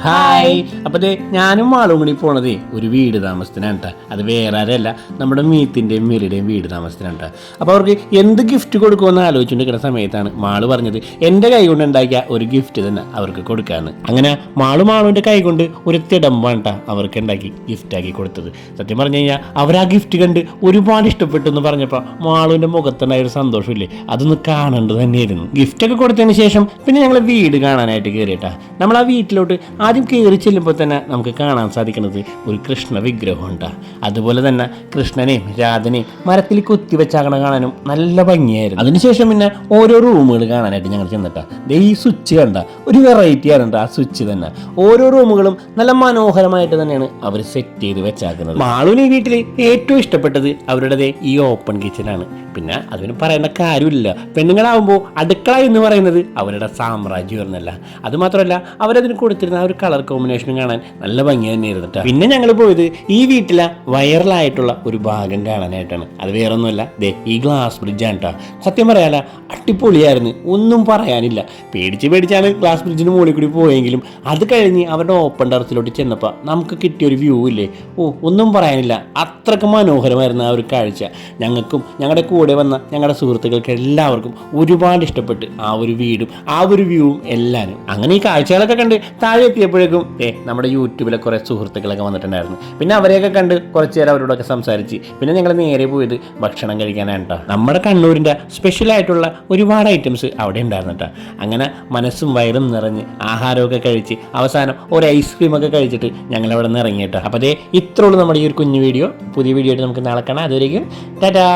Hi. അപ്പോൾ ഞാനും മാളും കൂടി പോണതേ ഒരു വീട് താമസത്തിനാണ് കേട്ടോ. അത് വേറെ ആരല്ല, നമ്മുടെ മീത്തിൻ്റെയും മീരയുടെയും വീട് താമസത്തിനാണ് കേട്ടോ. അപ്പോൾ അവർക്ക് എന്ത് ഗിഫ്റ്റ് കൊടുക്കുമെന്ന് ആലോചിച്ചുകൊണ്ടിരിക്കുന്ന സമയത്താണ് മാള് പറഞ്ഞത് എൻ്റെ കൈ കൊണ്ട് ഉണ്ടാക്കിയ ഒരു ഗിഫ്റ്റ് തന്നെ അവർക്ക് കൊടുക്കാമെന്ന്. അങ്ങനെ മാളുവിൻ്റെ കൈ കൊണ്ട് ഒരു തിടമ്പാണ് കേട്ടോ അവർക്ക് ഉണ്ടാക്കി ഗിഫ്റ്റാക്കി കൊടുത്തത്. സത്യം പറഞ്ഞു കഴിഞ്ഞാൽ അവർ ആ ഗിഫ്റ്റ് കണ്ട് ഒരുപാട് ഇഷ്ടപ്പെട്ടു എന്ന് പറഞ്ഞപ്പോൾ മാളുവിൻ്റെ മുഖത്തുണ്ടായ ഒരു സന്തോഷമില്ലേ, അതൊന്ന് കാണേണ്ടത് തന്നെയായിരുന്നു. ഗിഫ്റ്റൊക്കെ കൊടുത്തതിന് ശേഷം പിന്നെ ഞങ്ങൾ വീട് കാണാനായിട്ട് കയറിയിട്ടാ. നമ്മൾ ആ വീട്ടിലോട്ട് ആദ്യം കയറി ചെല്ലുമ്പോൾ തന്നെ നമുക്ക് കാണാൻ സാധിക്കുന്നത് ഒരു കൃഷ്ണ വിഗ്രഹം ഉണ്ടാ. അതുപോലെ തന്നെ കൃഷ്ണനെയും രാധനെയും മരത്തിൽ കുത്തിവെച്ചാകണ കാണാനും നല്ല ഭംഗിയായിരുന്നു. അതിനുശേഷം പിന്നെ ഓരോ റൂമുകൾ കാണാനായിട്ട് ഞങ്ങൾ ചെന്നിട്ടാ. ഈ സ്വിച്ച് കണ്ട ഒരു വെറൈറ്റി ആണ് ആ സ്വിച്ച് തന്നെ. ഓരോ റൂമുകളും നല്ല മനോഹരമായിട്ട് തന്നെയാണ് അവർ സെറ്റ് ചെയ്ത് വെച്ചാക്കുന്നത്. മാളുവിന് ഈ വീട്ടിൽ ഏറ്റവും ഇഷ്ടപ്പെട്ടത് അവരുടെ ഈ ഓപ്പൺ കിച്ചനാണ്. പിന്നെ അതിന് പറയേണ്ട കാര്യമില്ല, പെണ്ണുങ്ങളാവുമ്പോൾ അടുക്കള എന്ന് പറയുന്നത് അവരുടെ സാമ്രാജ്യമായിരുന്നല്ല. അതുമാത്രമല്ല അവരതിന് കൊടുത്തിരുന്ന ആ ഒരു കളർ കോമ്പിനേഷനും കാണാൻ നല്ല ഭംഗി തന്നെയായിരുന്നു കേട്ടോ. പിന്നെ ഞങ്ങൾ പോയത് ഈ വീട്ടിലെ വൈറലായിട്ടുള്ള ഒരു ഭാഗം കാണാനായിട്ടാണ്. അത് വേറൊന്നുമല്ല, ഈ ഗ്ലാസ് ബ്രിഡ്ജാണ് കേട്ടോ. സത്യം പറയാല അടിപൊളിയായിരുന്നു, ഒന്നും പറയാനില്ല. പേടിച്ചാണ് ഗ്ലാസ് ബ്രിഡ്ജിന് മുകളിൽ കൂടി പോയെങ്കിലും അത് കഴിഞ്ഞ് അവരുടെ ഓപ്പൺ ടെറസിലോട്ട് ചെന്നപ്പോൾ നമുക്ക് കിട്ടിയൊരു വ്യൂ ഇല്ലേ, ഒന്നും പറയാനില്ല. അത്രയ്ക്ക് മനോഹരമായിരുന്നു ആ ഒരു കാഴ്ച. ഞങ്ങൾക്കും ഞങ്ങളുടെ കൂടെ വന്ന ഞങ്ങളുടെ സുഹൃത്തുക്കൾക്ക് എല്ലാവർക്കും ഒരുപാട് ഇഷ്ടപ്പെട്ട് ആ ഒരു വീടും ആ ഒരു വ്യൂവും എല്ലാവരും. അങ്ങനെ ഈ കാഴ്ചകളൊക്കെ കണ്ട് താഴെ എത്തിയപ്പോഴേക്കും നമ്മുടെ യൂട്യൂബിലെ കുറേ സുഹൃത്തുക്കളൊക്കെ വന്നിട്ടുണ്ടായിരുന്നു. പിന്നെ അവരെയൊക്കെ കണ്ട് കുറച്ച് നേരം അവരോടൊക്കെ സംസാരിച്ച് പിന്നെ ഞങ്ങൾ നേരെ പോയത് ഭക്ഷണം കഴിക്കാനാണ് കേട്ടോ. നമ്മുടെ കണ്ണൂരിൻ്റെ സ്പെഷ്യലായിട്ടുള്ള ഒരുപാട് ഐറ്റംസ് അവിടെ ഉണ്ടായിരുന്നു കേട്ടോ. അങ്ങനെ മനസ്സും വയറും നിറഞ്ഞ് ആഹാരമൊക്കെ കഴിച്ച് അവസാനം ഒരു ഐസ്ക്രീമൊക്കെ കഴിച്ചിട്ട് ഞങ്ങൾ അവിടെ നിന്ന് ഇറങ്ങി കേട്ടോ. അപ്പോൾ ഇത്രയുള്ളൂ നമ്മുടെ ഈ ഒരു കുഞ്ഞു വീഡിയോ. പുതിയ വീഡിയോ ആയിട്ട് നമുക്ക് നാളെ കാണാം. അതുവരേക്കും ടാറ്റാ.